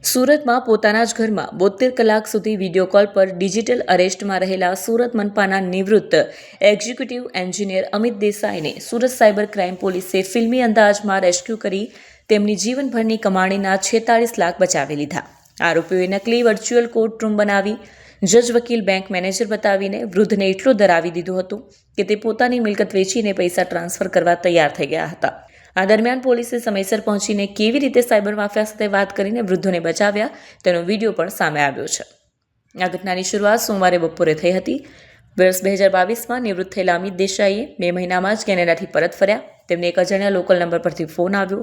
સુરતમાં પોતાના જ ઘરમાં 72 કલાક સુધી વિડીયો કોલ પર ડિજિટલ અરેસ્ટમાં રહેલા સુરત મનપાના નિવૃત્ત એક્ઝિક્યુટિવ એન્જિનિયર અમિત દેસાઈને સુરત સાયબર ક્રાઇમ પોલીસે ફિલ્મી અંદાજમાં રેસ્ક્યુ કરી તેમની જીવનભરની કમાણીના 46 લાખ બચાવી લીધા. આરોપીઓએ નકલી વર્ચ્યુઅલ કોર્ટ રૂમ બનાવી જજ, વકીલ, બેંક મેનેજર બતાવીને વૃદ્ધને એટલો ડરાવી દીધો હતો કે તે પોતાની મિલકત વેચીને પૈસા ટ્રાન્સફર કરવા તૈયાર થઈ ગયા હતા. આ દરમિયાન પોલીસે સમયસર પહોંચીને કેવી રીતે સાયબર માફિયા સાથે વાત કરીને વૃદ્ધોને બચાવ્યા તેનો વિડીયો પણ સામે આવ્યો છે. આ ઘટનાની શરૂઆત સોમવારે બપોરે થઈ હતી. વર્ષ 2022માં નિવૃત્ત થયેલા અમિત દેસાઈએ મે મહિનામાં જ કેનેડાથી પરત ફર્યા. તેમને એક અજાણ્યા લોકલ નંબર પરથી ફોન આવ્યો.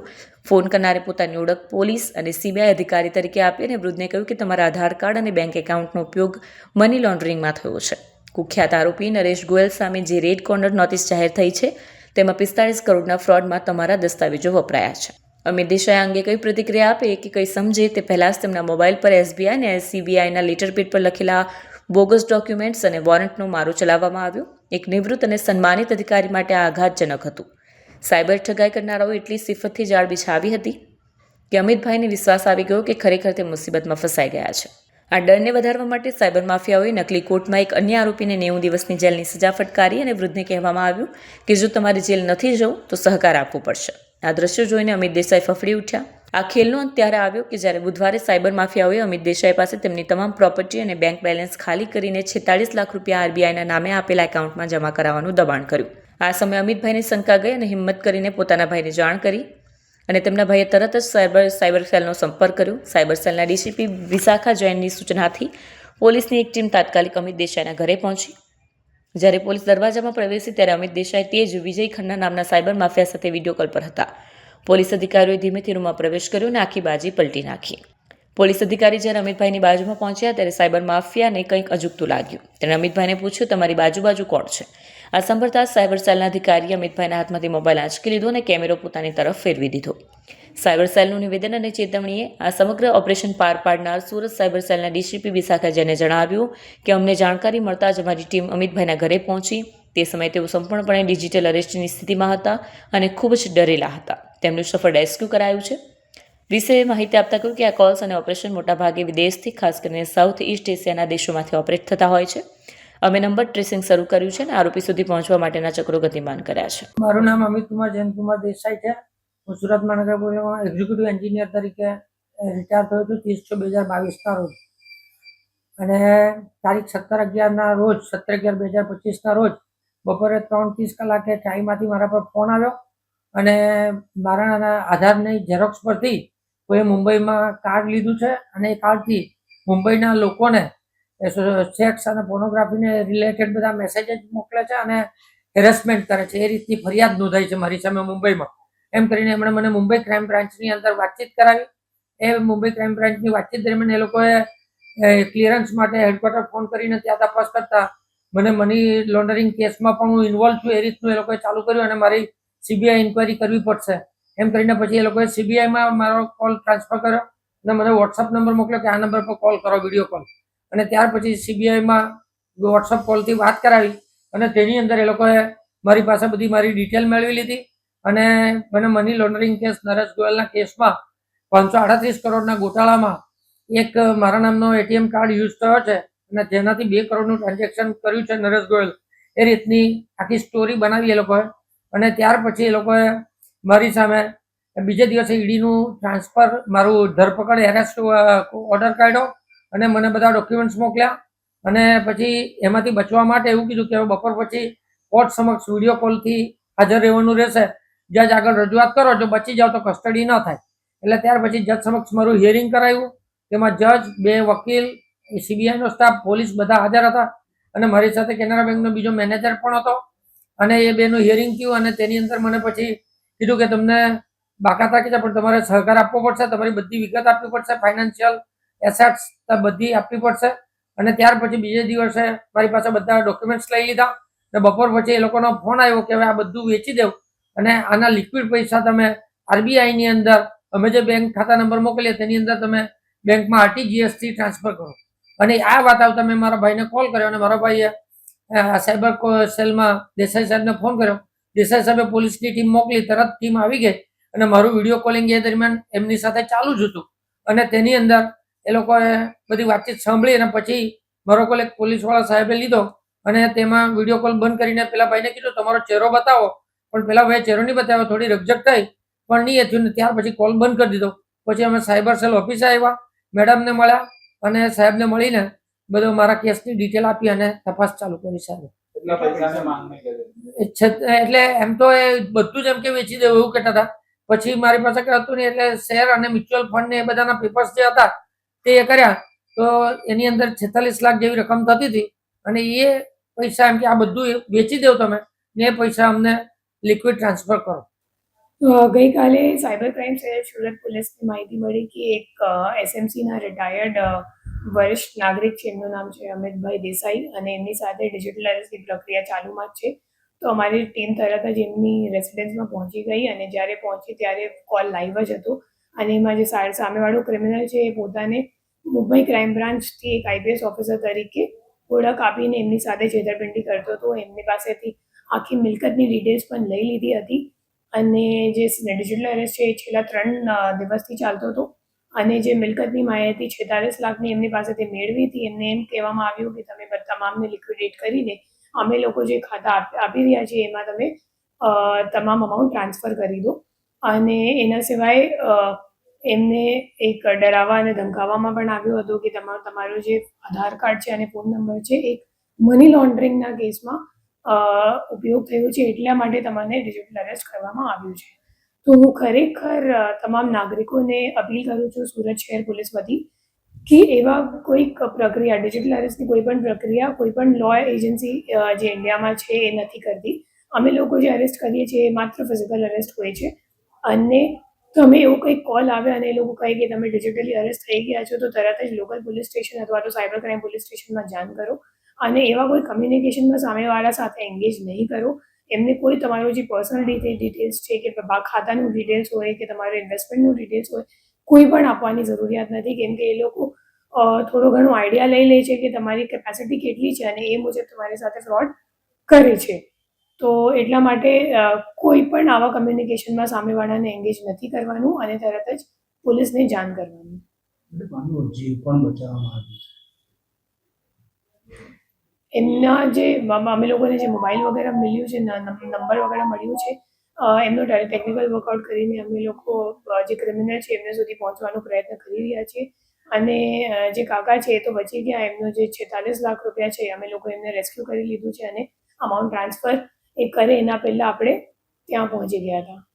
ફોન કરનારે પોતાની ઓળખ પોલીસ અને સીબીઆઈ અધિકારી તરીકે આપી અને વૃદ્ધને કહ્યું કે તમારા આધાર કાર્ડ અને બેંક એકાઉન્ટનો ઉપયોગ મની લોન્ડરિંગમાં થયો છે. કુખ્યાત આરોપી નરેશ ગોયલ સામે જે રેડ કોર્નર નોટિસ જાહેર થઈ છે તેમાં 45 કરોડના ફ્રોડમાં તમારા દસ્તાવેજો વપરાયા છે. અમિત દેસાઈ અંગે કઈ પ્રતિક્રિયા આપે કે કંઈ સમજે તે પહેલાં જ તેમના મોબાઈલ પર એસબીઆઈ અને સીબીઆઈના લેટરપેડ પર લખેલા બોગસ ડોક્યુમેન્ટ્સ અને વોરંટનો મારો ચલાવવામાં આવ્યો. એક નિવૃત્ત અને સન્માનિત અધિકારી માટે આ આઘાતજનક હતું. સાયબર ઠગાઈ કરનારાઓ એટલી સિફતથી જાળ બિછાવી હતી કે અમિતભાઈને વિશ્વાસ આવી ગયો કે ખરેખર તે મુસીબતમાં ફસાઈ ગયા છે. આ ડરને વધારવા માટે સાયબર માફિયાઓએ નકલી કોર્ટમાં એક અન્ય આરોપીને 90 દિવસની જેલની સજા ફટકારી અને વૃદ્ધને કહેવામાં આવ્યું કે જો તમારે જેલ નથી જવું તો સહકાર આપવો પડશે. આ દ્રશ્યો જોઈને અમિત દેસાઈ ફફડી ઉઠ્યા. આ ખેલનો અંત ત્યારે આવ્યો કે જ્યારે બુધવારે સાયબર માફિયાઓએ અમિત દેસાઈ પાસે તેમની તમામ પ્રોપર્ટી અને બેંક બેલેન્સ ખાલી કરીને 46 લાખ રૂપિયા આરબીઆઈના નામે આપેલા એકાઉન્ટમાં જમા કરાવવાનું દબાણ કર્યું. આ સમયે અમિતભાઈને શંકા ગઈ અને હિંમત કરીને પોતાના ભાઈને જાણ કરી અને તેમના ભાઈએ તરત જ સાયબર સેલનો સંપર્ક કર્યો. સાયબર સેલના ડીસીપી વિશાખા જૈનની સૂચનાથી પોલીસની એક ટીમ તાત્કાલિક અમિત દેસાઈના ઘરે પહોંચી. જ્યારે પોલીસ દરવાજામાં પ્રવેશી ત્યારે અમિત દેસાઈ તે જ વિજય ખન્ના નામના સાયબર માફિયા સાથે વિડીયો કોલ પર હતા. પોલીસ અધિકારીઓએ ધીમેથી રૂમમાં પ્રવેશ કર્યો અને આખી બાજી પલટી નાખી. પોલીસ અધિકારી જ્યારે અમિતભાઈની બાજુમાં પહોંચ્યા ત્યારે સાયબર માફિયાને કંઈક અજુગતું લાગ્યું. તેણે અમિતભાઈને પૂછ્યું, તમારી બાજુ કોણ છે? આ સાંભળતા સાયબર સેલના અધિકારીએ અમિતભાઈના હાથમાંથી મોબાઈલ આંચકી લીધો અને કેમેરો પોતાની તરફ ફેરવી દીધો. સાયબર સેલનું નિવેદન અને ચેતવણીએ આ સમગ્ર ઓપરેશન પાર પાડનાર સુરત સાયબર સેલના ડીસીપી વિશાખા જૈને જણાવ્યું કે અમને જાણકારી મળતા જ અમારી ટીમ અમિતભાઈના ઘરે પહોંચી. તે સમયે તેઓ સંપૂર્ણપણે ડિજિટલ અરેસ્ટની સ્થિતિમાં હતા અને ખૂબ જ ડરેલા હતા. તેમનું સફળ રેસ્ક્યુ કરાયું છે. વિશે માહિતી આપતા કહ્યું કે આ કોલ્સ અને ઓપરેશન મોટાભાગે વિદેશથી, ખાસ કરીને સાઉથ ઈસ્ટ એશિયાના દેશોમાંથી ઓપરેટ થતા હોય છે. અમે નંબર ટ્રેસિંગ શરૂ કર્યું છે અને આરોપી સુધી પહોંચવા માટેના ચક્રો ગતિમાન કર્યા છે. મારું નામ અમિત કુમાર જયંતકુમાર દેસાઈ છે. હું સુરત મહાનગરપાલિકામાં એક્ઝિક્યુટિવ એન્જિનિયર તરીકે રિટાયર થયો છું 30/6/2022ના રોજ. અને તારીખ 17/11ના રોજ 17/11/2025ના રોજ બપોરે 3:30 કલાકે ટાઈમાંથી મારા પર ફોન આવ્યો અને મારા આધારની ઝેરોક્સ પરથી કોઈ મુંબઈમાં કાર્ડ લીધું છે અને એ કાર્ડથી મુંબઈના લોકોને સેક્સ અને પોર્નોગ્રાફીને રિલેટેડ બધા મેસેજીસ મોકલે છે અને હેરેસમેન્ટ કરે છે. એ રીતની ફરિયાદ નોંધાઈ છે મારી સામે મુંબઈમાં. એમ કરીને એમણે મને મુંબઈ ક્રાઇમ બ્રાન્ચની અંદર વાતચીત કરાવી. એ મુંબઈ ક્રાઇમ બ્રાન્ચની વાતચીત દરમિયાન એ લોકોએ ક્લિયરન્સ માટે હેડક્વાર્ટર ફોન કરીને ત્યાં તપાસ કરતા મને મની લોન્ડરિંગ કેસમાં પણ હું ઇન્વોલ્વ છું એ રીતનું એ લોકોએ ચાલુ કર્યું અને મારી સીબીઆઈ ઇન્ક્વાયરી કરવી પડશે એમ કરીને પછી એ લોકોએ સીબીઆઈમાં મારો કોલ ટ્રાન્સફર કર્યો અને મને વોટ્સઅપ નંબર મોકલ્યો કે આ નંબર પર કોલ કરો, વિડીયો કોલ. અને ત્યાર પછી સીબીઆઈમાં વોટ્સઅપ કોલથી વાત કરાવી અને તેની અંદર એ લોકોએ મારી પાસે બધી મારી ડિટેલ મેળવી લીધી અને મને મની લોન્ડરિંગ કેસ નરેશ ગોયલના કેસમાં 538 કરોડના ગોટાળામાં એક મારા નામનો એટીએમ કાર્ડ યુઝ થયો છે અને જેનાથી 2 કરોડનું ટ્રાન્ઝેક્શન કર્યું છે નરેશ ગોયલ. એ રીતની આખી સ્ટોરી બનાવી એ લોકોએ. અને ત્યાર પછી એ લોકોએ મારી સામે બીજે દિવસે ઈડીનું ટ્રાન્સફર, મારું ધરપકડ એરેસ્ટ ઓર્ડર કાઢ્યો અને મને બધા ડોક્યુમેન્ટ્સ મોકલ્યા. અને પછી એમાંથી બચવા માટે એવું કીધું કે બપોર પછી કોર્ટ સમક્ષ વિડીયો કોલથી હાજર રહેવાનું રહેશે. જજ આગળ રજૂઆત કરો, જો બચી જાવ તો કસ્ટડી ન થાય. એટલે ત્યાર પછી જજ સમક્ષ મારું હિયરિંગ કરાયું. તેમાં જજ, 2 વકીલ, સીબીઆઈનો સ્ટાફ, પોલીસ બધા હાજર હતા અને મારી સાથે કેનરા બેંકનો બીજો મેનેજર પણ હતો. અને એ બેનું હિયરિંગ થયું અને તેની અંદર મને પછી કીધું કે તમને બાકાત રાખી છે પણ તમારે સહકાર આપવો પડશે, તમારી બધી વિગત આપવી પડશે, ફાઇનાન્શિયલ એસેટ્સ બધી આપવી પડશે. અને ત્યાર પછી બીજે દિવસે મારી પાસે બધા ડોક્યુમેન્ટ્સ લઈ લીધા અને બપોર પછી એ લોકોનો ફોન આવ્યો કે હવે આ બધું વેચી દેવું અને આના લિક્વિડ પૈસા તમે આરબીઆઈની અંદર અમે જે બેંક ખાતા નંબર મોકલીએ તેની અંદર તમે બેંકમાં આરટીજીએસથી ટ્રાન્સફર કરો. અને આ વાત આવતા મેં મારા ભાઈને કોલ કર્યો અને મારા ભાઈએ સાયબર સેલમાં દેસાઈ સાહેબને ફોન કર્યો. દેસાઈ સાહેબે પોલીસની ટીમ મોકલી, તરત ટીમ આવી ગઈ અને મારું વિડીયો કોલિંગ એ દરમિયાન એમની સાથે ચાલુ જ હતું. અને તેની અંદર એ લોકોએ બધી વાતચીત સાંભળી અને પછી મારો કોલ એક પોલીસવાળા સાહેબે લીધો અને તેમાં વિડીયો કોલ બંધ કરીને પેલા ભાઈને કીધું તમારો ચહેરો બતાવો, પણ પેલા ભાઈ ચહેરો નહીં બતાવ્યો. થોડી રકઝક થઈ પણ નહીં થયું ને ત્યાર પછી કોલ બંધ કરી દીધો. પછી અમે સાયબર સેલ ઓફિસે આવ્યા, મેડમને મળ્યા અને સાહેબને મળીને બધો મારા કેસની ડિટેલ આપી અને તપાસ ચાલુ કરી સાહેબ. એટલે એમ તો એ બધું જ એમ કે વેચી દેવું એવું કહેતા હતા. પછી મારી પાસે કઈ હતું નહીં એટલે શેર અને મ્યુચ્યુઅલ ફંડ ને એ બધાના પેપર્સ જે હતા તે કર્યા તો એની અંદર 46 લાખ જેવી રકમ થતી હતી અને એ પૈસા એમ કે આ બધું વેચી દેવું તમે ને એ પૈસા અમને લિક્વિડ ટ્રાન્સફર કરો. ગઈકાલે સાયબર ક્રાઇમ સેલ સુરત પોલીસને માહિતી મળી કે એક એસએમસીના રિટાયર્ડ વરિષ્ઠ નાગરિક છે, એમનું નામ છે અમિતભાઈ દેસાઈ અને એમની સાથે ડિજિટલ અરેસ્ટની પ્રક્રિયા ચાલુમાં જ છે. તો અમારી ટીમ તરત જ એમની રેસિડેન્સમાં પહોંચી ગઈ અને જ્યારે પહોંચી ત્યારે કોલ લાઈવ જ હતો અને એમાં જે સામેવાળો ક્રિમિનલ છે એ પોતાને મુંબઈ ક્રાઇમ બ્રાન્ચથી એક આઈપીએસ ઓફિસર તરીકે ઓળખ આપીને એમની સાથે છેતરપિંડી કરતો હતો. એમની પાસેથી આખી મિલકતની ડિટેલ્સ પણ લઈ લીધી હતી અને જે ડિજિટલ અરેસ્ટ છે એ છેલ્લા 3 દિવસથી ચાલતો હતો અને જે મિલકતની માહિતી 46 લાખની એમની પાસેથી મેળવી હતી. એમને એમ કહેવામાં આવ્યું કે તમે તમામને લિક્વિડેટ કરીને અમે લોકો જે ખાતા આપી રહ્યા છીએ એમાં તમે તમામ અમાઉન્ટ ટ્રાન્સફર કરી દો. અને એના સિવાય એમને એક ડરાવવા અને ધમકાવવામાં પણ આવ્યું હતું કે તમારો જે આધાર કાર્ડ છે અને ફોન નંબર છે એક મની લોન્ડરિંગના કેસમાં ઉપયોગ થયો છે એટલા માટે તમને ડિજિટલ અરેસ્ટ કરવામાં આવ્યું છે. તો હું ખરેખર તમામ નાગરિકોને અપીલ કરું છું સુરત શહેર પોલીસ વતી કે એવા કોઈક પ્રક્રિયા ડિજિટલ અરેસ્ટની કોઈ પણ પ્રક્રિયા કોઈ પણ લો એજન્સી જે ઇન્ડિયામાં છે એ નથી કરતી. અમે લોકો જે અરેસ્ટ કરીએ છીએ એ માત્ર ફિઝિકલ અરેસ્ટ હોય છે અને તમે એવું કંઈક કોલ આવે અને એ લોકો કહે કે તમે ડિજિટલી અરેસ્ટ થઈ ગયા છો તો તરત જ લોકલ પોલીસ સ્ટેશન અથવા તો સાયબર ક્રાઇમ પોલીસ સ્ટેશનમાં જાણ કરો અને એવા કોઈ કમ્યુનિકેશનમાં સામેવાળા સાથે એંગેજ નહીં કરો. એમને કોઈ તમારું જે પર્સનલ ડિટેલ્સ છે કે ખાતાનું ડિટેલ્સ હોય કે તમારું ઇન્વેસ્ટમેન્ટનું ડિટેલ્સ હોય કોઈ પણ આપવાની જરૂરિયાત નથી, કેમ કે એ લોકો થોડો ઘણો આઈડિયા લઈ લે છે કે તમારી કેપેસિટી કેટલી છે અને એ મુજબ તમારી સાથે ફ્રોડ કરે છે. તો એટલા માટે કોઈ પણ આવા કમ્યુનિકેશનમાં સામેવાળાને એંગેજ નથી કરવાનું અને તરત જ પોલીસને જાણ કરવાનું. એમના જે અમે લોકોને જે મોબાઈલ વગેરે મળ્યું છે, નંબર વગેરે મળ્યું છે, એમનો ટેકનિકલ વર્કઆઉટ કરીને અમે લોકો જે ક્રિમિનલ છે એમને સુધી પહોંચવાનો પ્રયત્ન કરી રહ્યા છીએ અને જે કાકા છે એ તો બચી ગયા. એમનો જે 46 લાખ રૂપિયા છે અમે લોકો એમને રેસ્ક્યુ કરી લીધું છે અને અમાઉન્ટ ટ્રાન્સફર એ કરે એના પહેલાં આપણે ત્યાં પહોંચી ગયા હતા.